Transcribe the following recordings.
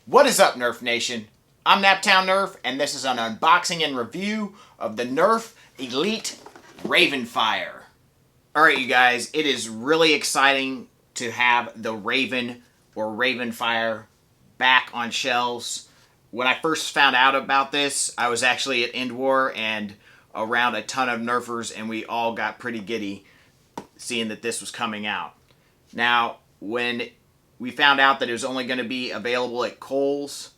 What is up, Nerf Nation? I'm Naptown Nerf, and this is an unboxing and review of the Nerf Elite Rayvenfire. Alright, you guys, it is really exciting to have the Rayven or Rayvenfire back on shelves. When I first found out about this, I was actually at End War and around a ton of Nerfers, and we all got pretty giddy seeing that this was coming out. Now, when we found out that it was only going to be available at Kohl's,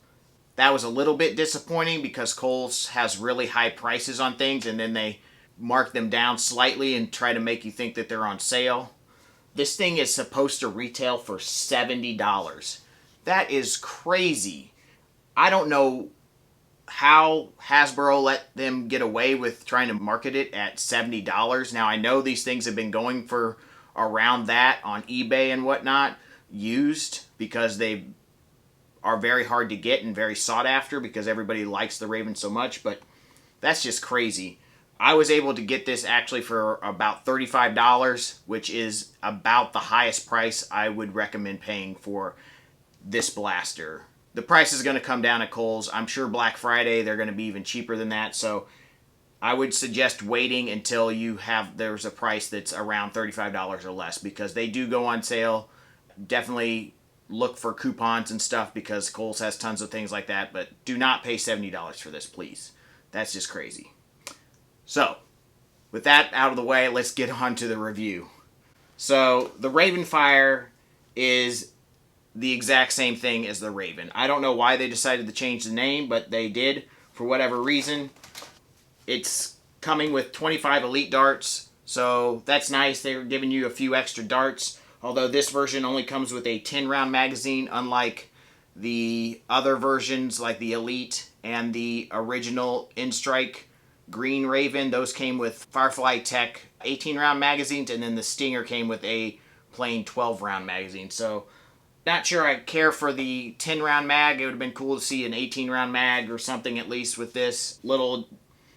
that was a little bit disappointing because Kohl's has really high prices on things and then they mark them down slightly and try to make you think that they're on sale. This thing is supposed to retail for $70. That is crazy. I don't know how Hasbro let them get away with trying to market it at $70. Now, I know these things have been going for around that on eBay and whatnot, used, because they are very hard to get and very sought after because everybody likes the Rayven so much, but that's just crazy. I was able to get this actually for about $35, which is about the highest price I would recommend paying for this blaster. The price is going to come down at Kohl's. I'm sure Black Friday they're going to be even cheaper than that, so I would suggest waiting until there's a price that's around $35 or less, because they do go on sale. Definitely look for coupons and stuff because Kohl's has tons of things like that, but do not pay $70 for this, please. That's just crazy. So, with that out of the way, let's get on to the review. So, the Rayvenfire is the exact same thing as the Rayven. I don't know why they decided to change the name, but they did for whatever reason. It's coming with 25 Elite darts, so that's nice. They're giving you a few extra darts, although this version only comes with a 10-round magazine, unlike the other versions like the Elite and the original N-Strike Green Rayven. Those came with Firefly Tech 18-round magazines, and then the Stinger came with a plain 12-round magazine. So, not sure I care for the 10-round mag. It would have been cool to see an 18-round mag or something at least with this. Little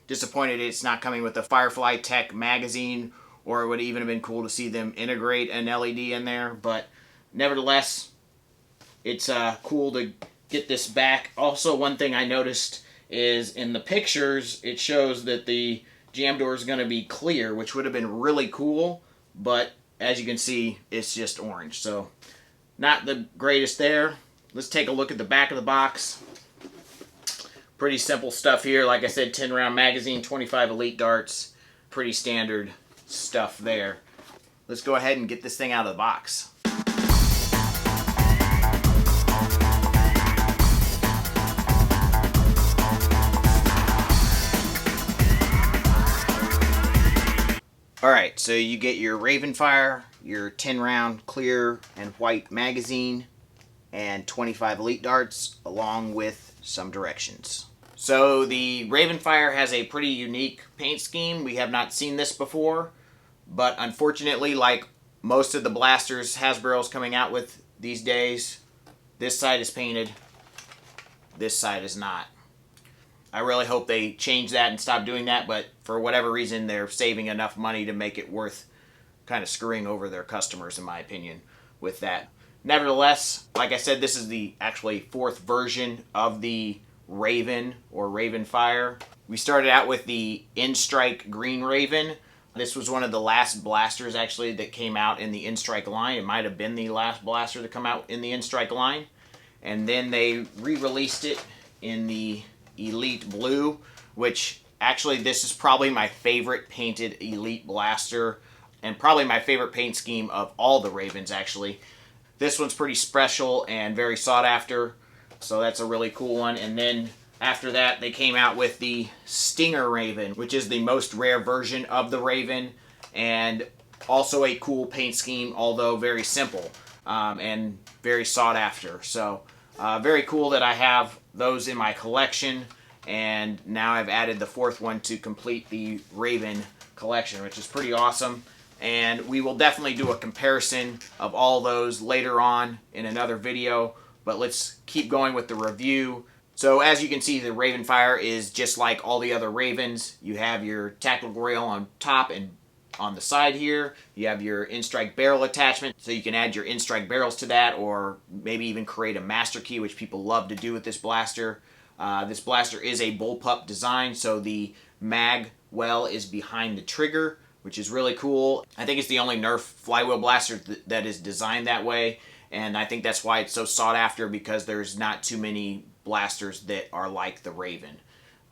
disappointed it's not coming with the Firefly Tech magazine, or it would even have been cool to see them integrate an LED in there, but nevertheless, it's cool to get this back. Also, one thing I noticed is in the pictures, it shows that the jam door is going to be clear, which would have been really cool, but as you can see, it's just orange, so not the greatest there. Let's take a look at the back of the box. Pretty simple stuff here. Like I said, 10-round magazine, 25 Elite darts. Pretty standard stuff there. Let's go ahead and get this thing out of the box. Alright, so you get your Rayvenfire, your 10-round clear and white magazine, and 25 Elite darts, along with some directions. So the Rayvenfire has a pretty unique paint scheme. We have not seen this before, but unfortunately, like most of the blasters Hasbro's coming out with these days, this side is painted, this side is not. I really hope they change that and stop doing that, but for whatever reason, they're saving enough money to make it worth kind of screwing over their customers, in my opinion, with that. Nevertheless, like I said, this is the actually fourth version of the Rayven or Rayvenfire. We started out with the N-Strike Green Rayven. This was one of the last blasters actually that came out in the N-Strike line. It might have been the last blaster to come out in the N-Strike line. And then they re-released it in the Elite Blue, which actually this is probably my favorite painted Elite blaster and probably my favorite paint scheme of all the Ravens actually. This one's pretty special and very sought after. So that's a really cool one. And then after that, they came out with the Stinger Rayven, which is the most rare version of the Rayven, and also a cool paint scheme, although very simple and very sought after. So very cool that I have those in my collection, and now I've added the fourth one to complete the Rayven collection, which is pretty awesome. And we will definitely do a comparison of all those later on in another video. But let's keep going with the review. So as you can see, the Rayvenfire is just like all the other Ravens. You have your tactical rail on top and On the side here, you have your in-strike barrel attachment, so you can add your in-strike barrels to that, or maybe even create a master key, which people love to do with this blaster. This blaster is a bullpup design, so the mag well is behind the trigger, which is really cool. I think it's the only Nerf flywheel blaster that is designed that way, and I think that's why it's so sought after, because there's not too many blasters that are like the Rayven.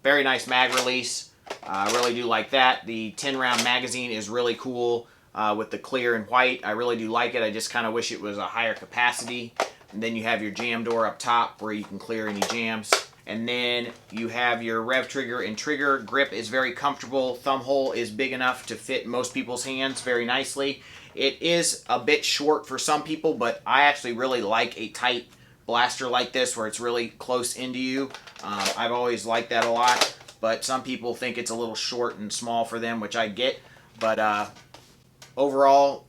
Very nice mag release. I really do like that. The 10-round magazine is really cool with the clear and white. I really do like it. I just kind of wish it was a higher capacity. And then you have your jam door up top where you can clear any jams. And then you have your rev trigger and trigger. Grip is very comfortable. Thumb hole is big enough to fit most people's hands very nicely. It is a bit short for some people, but I actually really like a tight blaster like this where it's really close into you. I've always liked that a lot. But some people think it's a little short and small for them, which I get. But overall,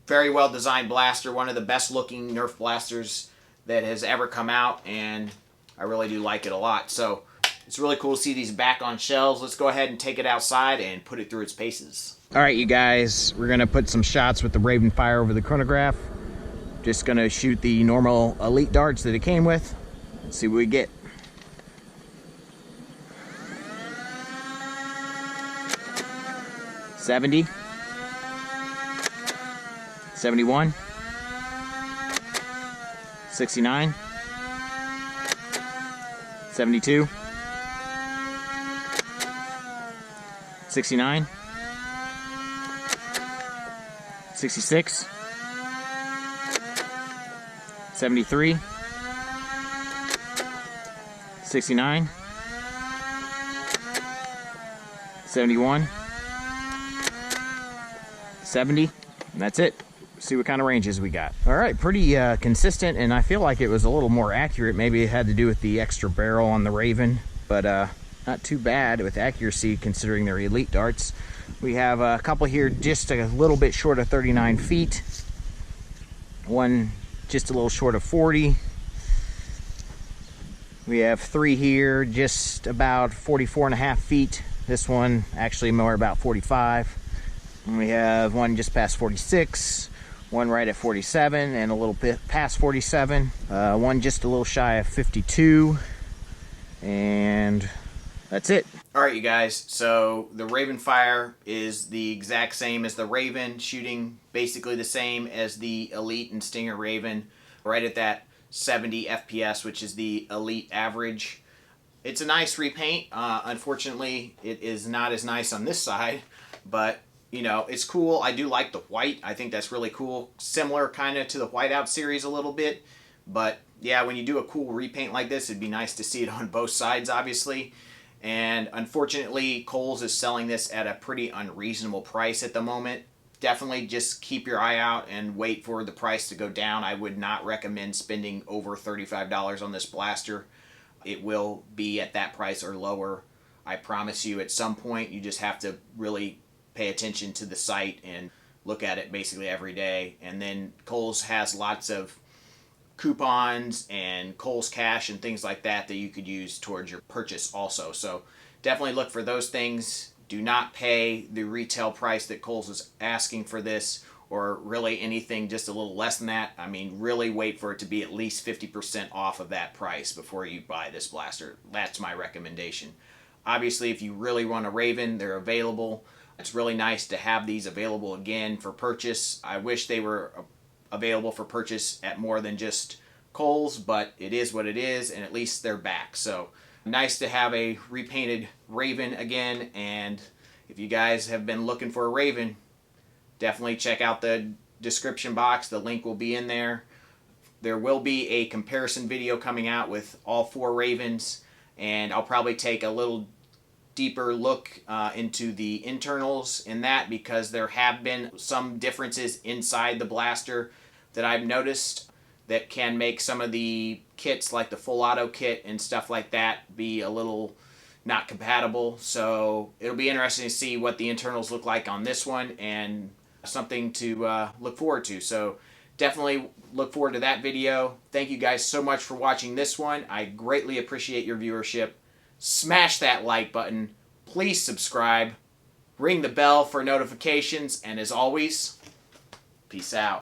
very well designed blaster. One of the best looking Nerf blasters that has ever come out. And I really do like it a lot. So it's really cool to see these back on shelves. Let's go ahead and take it outside and put it through its paces. All right, you guys. We're going to put some shots with the Rayvenfire over the chronograph. Just going to shoot the normal Elite darts that it came with. Let's see what we get. 70, 71, 69, 72, 69, 66, 73, 69, 71, 70, and that's it. See what kind of ranges we got. All right, pretty consistent, and I feel like it was a little more accurate. Maybe it had to do with the extra barrel on the Rayven, but not too bad with accuracy considering their Elite darts. We have a couple here just a little bit short of 39 feet. One just a little short of 40. We have 3 here just about 44.5 feet. This one actually more about 45. And we have one just past 46, one right at 47, and a little bit past 47. One just a little shy of 52, and that's it. All right, you guys, so the Rayvenfire is the exact same as the Rayven, shooting basically the same as the Elite and Stinger Rayven, right at that 70 FPS, which is the Elite average. It's a nice repaint. Unfortunately, it is not as nice on this side, but you know, it's cool. I do like the white. I think that's really cool. Similar kind of to the Whiteout series a little bit. But yeah, when you do a cool repaint like this, it'd be nice to see it on both sides, obviously. And unfortunately, Kohl's is selling this at a pretty unreasonable price at the moment. Definitely just keep your eye out and wait for the price to go down. I would not recommend spending over $35 on this blaster. It will be at that price or lower. I promise you, at some point, you just have to really pay attention to the site and look at it basically every day. And then Kohl's has lots of coupons and Kohl's Cash and things like that that you could use towards your purchase also. So definitely look for those things. Do not pay the retail price that Kohl's is asking for this, or really anything just a little less than that. I mean, really wait for it to be at least 50% off of that price before you buy this blaster. That's my recommendation. Obviously, if you really want a Rayven, they're available. It's really nice to have these available again for purchase. I wish they were available for purchase at more than just Kohl's, but it is what it is, and at least they're back. So nice to have a repainted Rayven again, and if you guys have been looking for a Rayven, definitely check out the description box. The link will be in there. There will be a comparison video coming out with all 4 Rayvens, and I'll probably take a little deeper look into the internals in that, because there have been some differences inside the blaster that I've noticed that can make some of the kits, like the full auto kit and stuff like that, be a little not compatible. So it'll be interesting to see what the internals look like on this one, and something to look forward to. So definitely look forward to that video. Thank you guys so much for watching this one. I greatly appreciate your viewership. Smash that like button. Please subscribe. ring the bell for notifications, and as always, peace out.